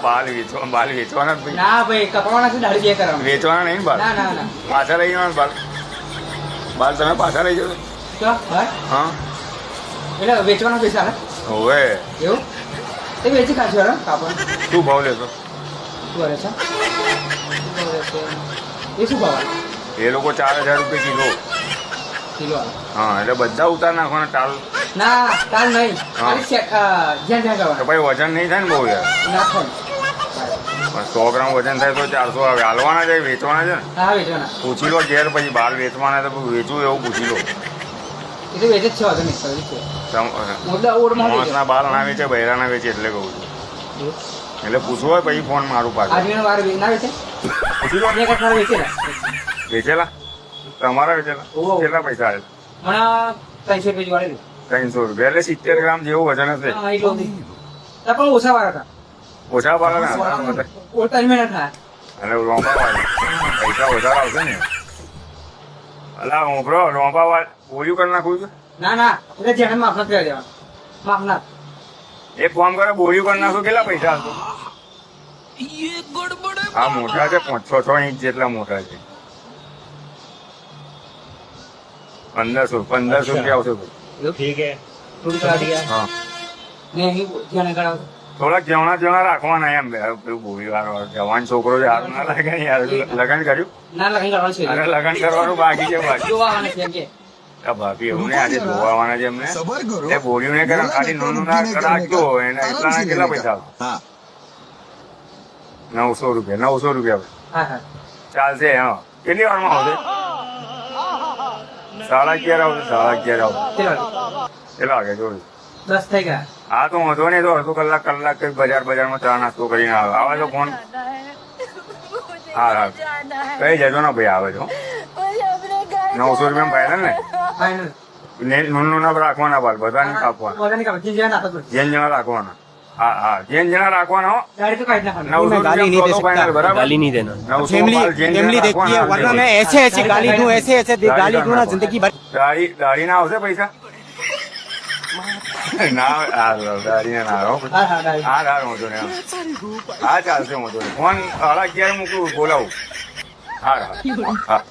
બાલ વેચવાના જ ભાઈ. ના ભાઈ કપાવાના છે દાઢી બે કરવાના. વેચવાના નહીં બાલ. ના ના ના પાછા લઈ જવાના બાલ. બાલ તમે પાછા લઈ જશો. તો હા હા એટલે વેચવાના પૈસા ને હવે એવું એ વેચી કાઢશો ને કાપડ શું ભાવ લેશો? શું કરે છે એ શું ભાવ આવે? એ લોકો 4,000 રૂપિયા કિલો. કિલો આવે. હા એટલે બધા ઉતાર નાખવાના ટાલ. ના કાલ નહીં હા. ખાલી જ્યાં જ્યાં તો કરવાના ભાઈ વજન નહીં થાય ને બહુ યાર. નાખો ને. પણ 100 ગ્રામ વજન થાય તો 400 આવે. હાલવાના છે વેચવાના છે ને. હા વેચવાના પૂછી લો ઘેર પછી બાલ વેચવાના તો વેચવું એવું પૂછી લો. એ તો વેચે જ છે વાંધો નહીં કરી છે મુદ્દા ઓળમાં વેચે. માણસના બાલ ના વેચે બૈરાના વેચે એટલે કહું છું. એટલે પૂછવું હોય પછી ફોન મારું પાછું. આજનો વાર ના વેચે પૂછી લો. એક અઠવાડિયે વેચે ને વેચેલા તમારા વેચેલા ઓહો. કેટલા પૈસા આવે? હમણાં 300 રૂપિયા વાળે 300 રૂપિયા એટલે 70 ગ્રામ જેવું વજન હશે. હા એટલું હતું. તો પણ ઓછા વાળા હતા ઓછા બાલ ને ઓછા મહિના થાય અને રોંપા વાળી પૈસા વધારે આવશે ને. અલા હું બ્રો રોંપા વાળી ઓયું કરી નાખું છું. ના ના એટલે જેને માફના કરી દેવા માફના એક કામ કરે બોરિયું કરી નાખો કેટલા પૈસા આવશે? આ મોટા છે 5-6 ઇંચ જેટલા મોટા છે. 1500 રૂપિયા આવશે ભાઈ. ठीक है થોડું કરા દીધા હા ને અહીં જેને કરાવ થોડાક જવણા રાખવાના એમ પેલું બોરી વાળો જવાન છોકરો છે હાથ ના લાગે ને યાર. લગન કર્યું? ના લગન કરવાનું છે અરે લગન કરવાનું બાકી છે બાકી. જોવા આવવાના છે એમ કે આ ભાભી એવું ને આજે ધોવાવાના છે એમને. સબર કરો. એ બોર્યું ને કરે ખાલી નાનું ના રાખજો એને એટલા કેટલા પૈસા આવશે? હા 900 રૂપિયા 900 રૂપિયા હા હા ચાલશે. હા કેટલી વારમાં આવશે? 11:30 આવશે. 11:30 આવશે. કેટલા વાગે જોયું? 10 થઈ ગયા હા તો વાંધો નહીં તો અડધો કલાક કઈ બજારમાં ચા નાસ્તો કરીને આવે. આવે તો ફોન. હા હા કઈ જજો ને ભાઈ આવે તો 900 રૂપિયા ફાયદા ને. ફાઇનલ નાનું ના રાખવાના બાલ બધા નહીં કાપવાના. ઓર્ડર નહીં કરવા જે ના આપો જેન જણા રાખવાના. હા હા જેન જણા રાખવાના હો. ગાડી તો કાઢી નાખવાની 900 રૂપિયા ફાઇનલ બરાબર. गाली नहीं देना 900 બાલ જેન જણા રાખવાના. ऐसे ऐसे गाली दूं ऐसे ऐसे गाली दूं ना जिंदगी भर દાઢી ના આવશે પૈસા? ના દાઢી ના આવો. હા હા ગાડી હા હા વાંધો નહીં. હા ચાલશે વાંધો નહીં. ફોન 11:30 મૂકું બોલાવું. હા હા હા